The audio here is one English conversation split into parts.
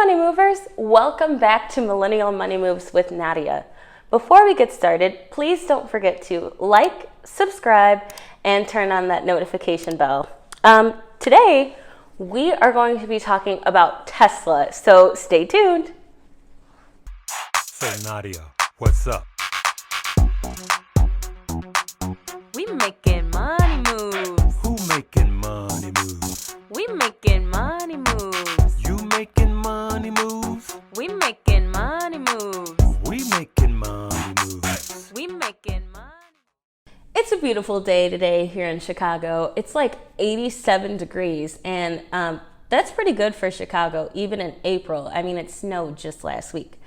Money Movers, welcome back to Millennial Money Moves with Nadia. Before we get started, please don't forget to like, subscribe, and turn on that notification bell. Today, we are going to be talking about Tesla, so stay tuned. So Nadia, what's up? We making money moves. Who making money moves? We making money moves. You making money moves? We making money moves. We making money moves. We making money. It's a beautiful day today here in Chicago. It's like 87 degrees, and that's pretty good for Chicago, even in April. I mean, it snowed just last week.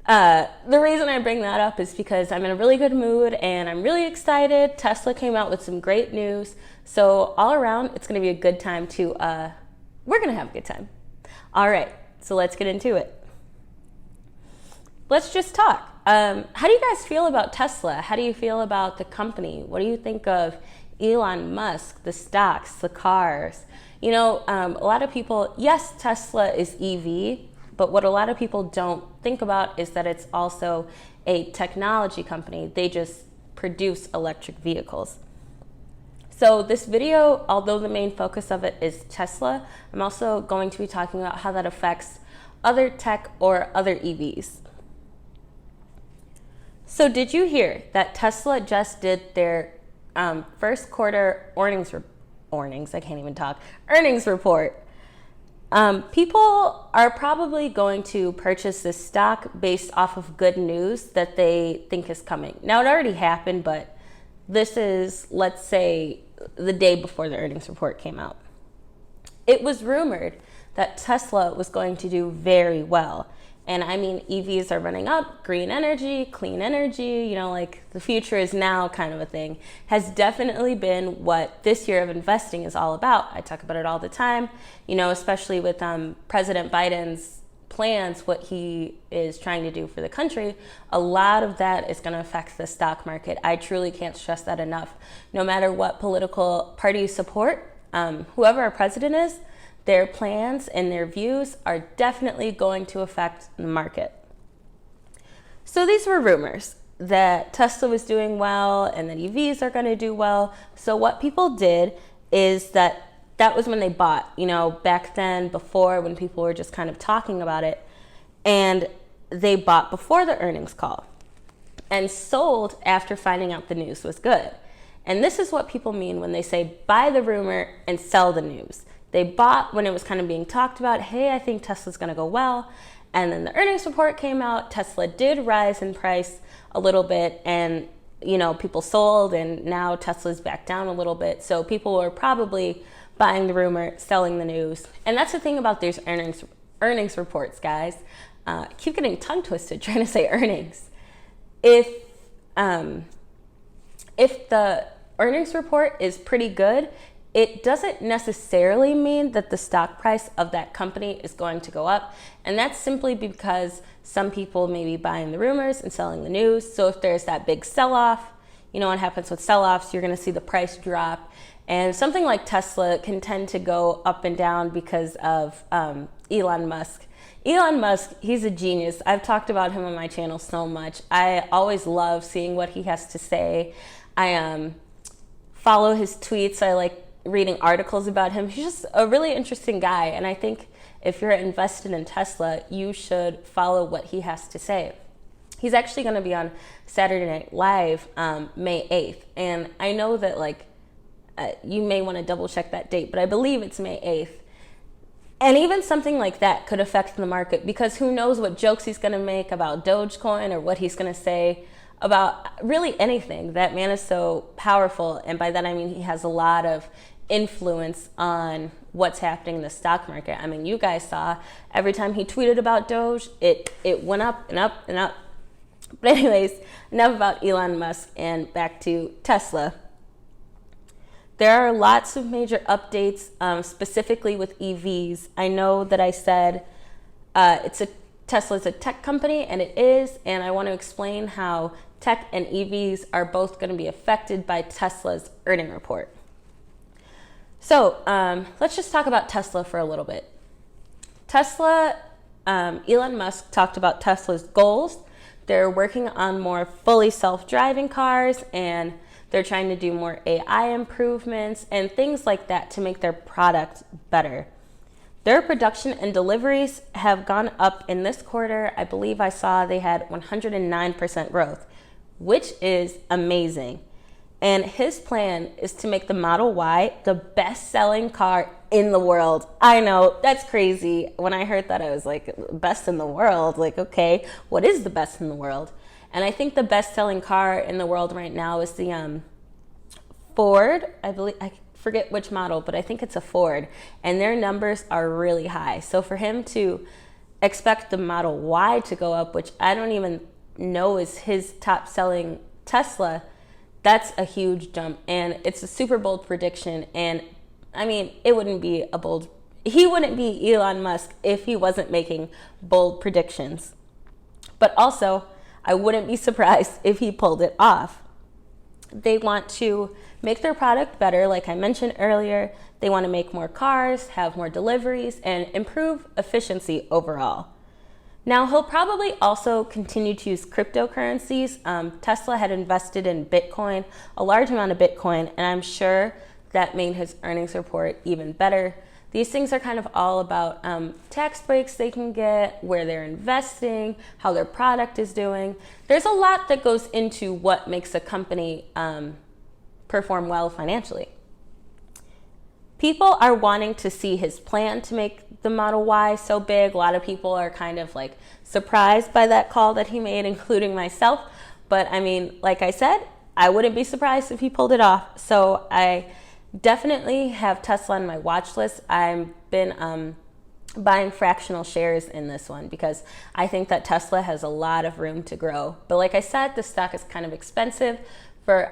The reason I bring that up is because I'm in a really good mood and I'm really excited. Tesla came out with some great news. So all around, it's going to be a good time we're going to have a good time. All right, so let's get into it. Let's just talk. How do you guys feel about Tesla? How do you feel about the company? What do you think of Elon Musk, the stocks, the cars? You know, a lot of people, yes, Tesla is EV, but what a lot of people don't think about is that it's also a technology company. They just produce electric vehicles. So this video, although the main focus of it is Tesla, I'm also going to be talking about how that affects other tech or other EVs. So did you hear that Tesla just did their first quarter earnings report? People are probably going to purchase this stock based off of good news that they think is coming. Now, it already happened, but this is, let's say, the day before the earnings report came out. It was rumored that Tesla was going to do very well. And I mean, EVs are running up, green energy, clean energy, you know, like the future is now kind of a thing, has definitely been what this year of investing is all about. I talk about it all the time, you know, especially with President Biden's plans, what he is trying to do for the country. A lot of that is going to affect the stock market. I truly can't stress that enough. No matter what political party you support, whoever our president is, their plans and their views are definitely going to affect the market. So these were rumors that Tesla was doing well and that EVs are going to do well. So what people did is that was when they bought, you know, back then before when people were just kind of talking about it, and they bought before the earnings call and sold after finding out the news was good. And this is what people mean when they say buy the rumor and sell the news. They bought when it was kind of being talked about, hey, I think Tesla's going to go well. And then the earnings report came out. Tesla did rise in price a little bit, and, you know, people sold, and now Tesla's back down a little bit. So people were probably buying the rumor, selling the news. And that's the thing about these earnings reports, guys. I keep getting tongue twisted trying to say earnings. If the earnings report is pretty good, it doesn't necessarily mean that the stock price of that company is going to go up. And that's simply because some people may be buying the rumors and selling the news. So if there's that big sell-off, you know what happens with sell-offs, you're going to see the price drop. And something like Tesla can tend to go up and down because of Elon Musk. Elon Musk, he's a genius. I've talked about him on my channel so much. I always love seeing what he has to say. I follow his tweets. I like reading articles about him. He's just a really interesting guy. And I think if you're invested in Tesla, you should follow what he has to say. He's actually going to be on Saturday Night Live May 8th. And I know that you may want to double check that date, but I believe it's May 8th. And even something like that could affect the market, because who knows what jokes he's going to make about Dogecoin or what he's going to say about really anything. That man is so powerful. And by that, I mean, he has a lot of influence on what's happening in the stock market. I mean, you guys saw every time he tweeted about Doge, it went up and up and up. But anyways, enough about Elon Musk and back to Tesla. There are lots of major updates, specifically with EVs. I know that I said Tesla's a tech company, and it is, and I want to explain how tech and EVs are both going to be affected by Tesla's earnings report. So let's just talk about Tesla for a little bit. Tesla Elon Musk talked about Tesla's goals. They're working on more fully self-driving cars, and they're trying to do more AI improvements and things like that to make their product better. Their production and deliveries have gone up in this quarter. I believe I saw they had 109% growth, which is amazing. And his plan is to make the Model Y the best-selling car in the world. I know, that's crazy. When I heard that, I was like, best in the world? Like, okay, what is the best in the world? And I think the best-selling car in the world right now is the Ford. I forget which model, but I think it's a Ford. And their numbers are really high. So for him to expect the Model Y to go up, which I don't even know is his top-selling Tesla, that's a huge jump, and it's a super bold prediction. And I mean, he wouldn't be Elon Musk if he wasn't making bold predictions. But also, I wouldn't be surprised if he pulled it off. They want to make their product better, like I mentioned earlier. They want to make more cars, have more deliveries, and improve efficiency overall. Now, he'll probably also continue to use cryptocurrencies. Tesla had invested in Bitcoin, a large amount of Bitcoin, and I'm sure that made his earnings report even better. These things are kind of all about tax breaks they can get, where they're investing, how their product is doing. There's a lot that goes into what makes a company perform well financially. People are wanting to see his plan to make the Model Y so big. A lot of people are kind of like surprised by that call that he made, including myself. But I mean, like I said, I wouldn't be surprised if he pulled it off. So I definitely have Tesla on my watch list. I've been buying fractional shares in this one because I think that Tesla has a lot of room to grow. But like I said, the stock is kind of expensive for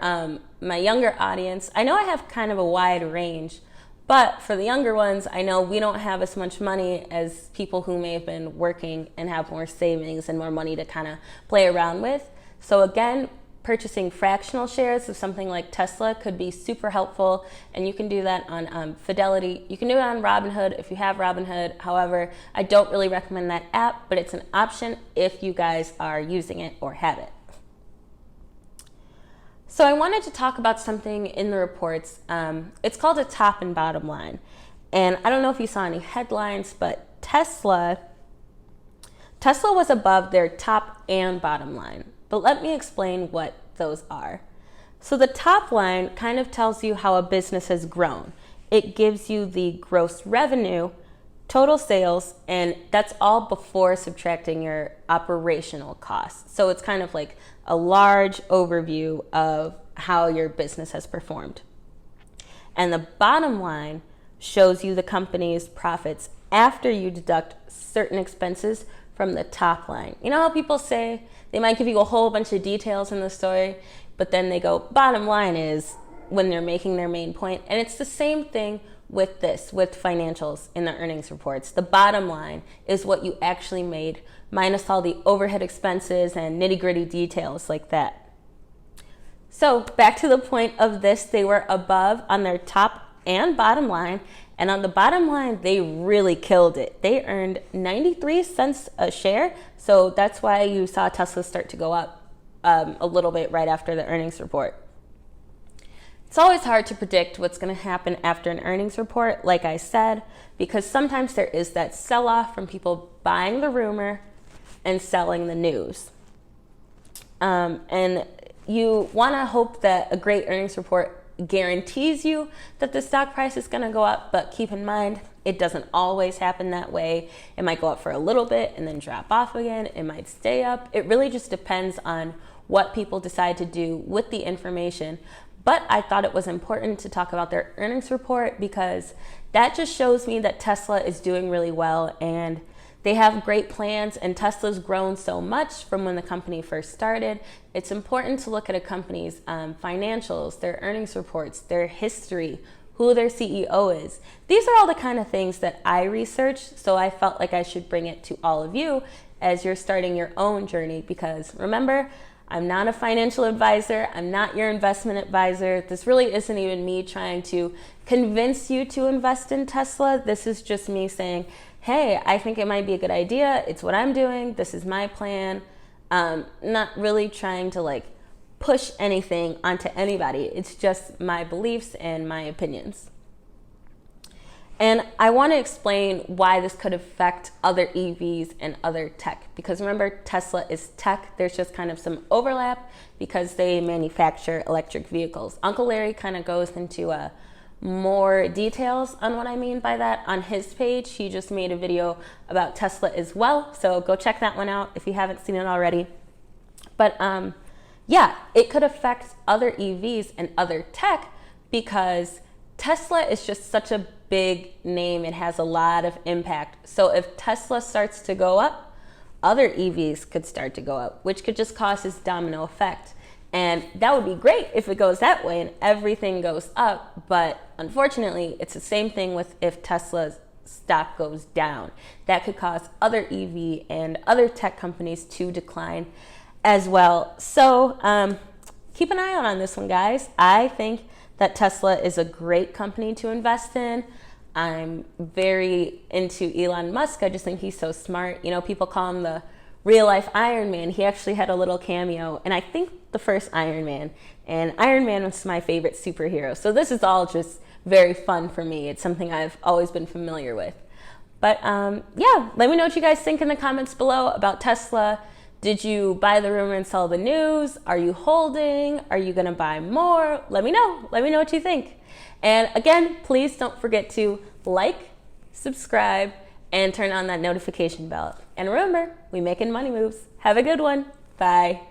my younger audience. I know I have kind of a wide range, but for the younger ones, I know we don't have as much money as people who may have been working and have more savings and more money to kind of play around with. So again, purchasing fractional shares of something like Tesla could be super helpful, and you can do that on Fidelity. You can do it on Robinhood if you have Robinhood. However, I don't really recommend that app, but it's an option if you guys are using it or have it. So I wanted to talk about something in the reports. It's called a top and bottom line. And I don't know if you saw any headlines, but Tesla was above their top and bottom line. But let me explain what those are. So the top line kind of tells you how a business has grown. It gives you the gross revenue, total sales, and that's all before subtracting your operational costs. So it's kind of like a large overview of how your business has performed. And the bottom line shows you the company's profits after you deduct certain expenses from the top line. You know how people say they might give you a whole bunch of details in the story, but then they go, bottom line is, when they're making their main point. And it's the same thing with financials in the earnings reports. The bottom line is what you actually made, minus all the overhead expenses and nitty-gritty details like that. So back to the point of this, they were above on their top and bottom line. And on the bottom line, they really killed it. They earned 93 cents a share. So that's why you saw Tesla start to go up a little bit right after the earnings report. It's always hard to predict what's going to happen after an earnings report, like I said, because sometimes there is that sell-off from people buying the rumor and selling the news. And you want to hope that a great earnings report guarantees you that the stock price is going to go up, but keep in mind, it doesn't always happen that way. It might go up for a little bit and then drop off again. It might stay up. It really just depends on what people decide to do with the information. But I thought it was important to talk about their earnings report because that just shows me that Tesla is doing really well and they have great plans, and Tesla's grown so much from when the company first started. It's important to look at a company's financials, their earnings reports, their history, who their CEO is. These are all the kind of things that I researched, so I felt like I should bring it to all of you as you're starting your own journey because remember, I'm not a financial advisor. I'm not your investment advisor. This really isn't even me trying to convince you to invest in Tesla. This is just me saying, hey, I think it might be a good idea. It's what I'm doing. This is my plan. Not really trying to like push anything onto anybody. It's just my beliefs and my opinions. And I want to explain why this could affect other EVs and other tech. Because remember, Tesla is tech. There's just kind of some overlap because they manufacture electric vehicles. Uncle Larry kind of goes into more details on what I mean by that on his page. He just made a video about Tesla as well. So go check that one out if you haven't seen it already. But yeah, it could affect other EVs and other tech because Tesla is just such a big name. It has a lot of impact. So if Tesla starts to go up, other EVs could start to go up, which could just cause this domino effect. And that would be great if it goes that way and everything goes up. But unfortunately, it's the same thing with if Tesla's stock goes down. That could cause other EV and other tech companies to decline as well. So keep an eye out on this one, guys. I think that Tesla is a great company to invest in. I'm very into Elon Musk. I just think he's so smart. You know, people call him the real life Iron Man. He actually had a little cameo, and I think the first Iron Man. And Iron Man was my favorite superhero. So this is all just very fun for me. It's something I've always been familiar with. But yeah, let me know what you guys think in the comments below about Tesla. Did you buy the rumor and sell the news? Are you holding? Are you gonna buy more? Let me know. Let me know what you think. And again, please don't forget to like, subscribe, and turn on that notification bell. And remember, we making money moves. Have a good one. Bye.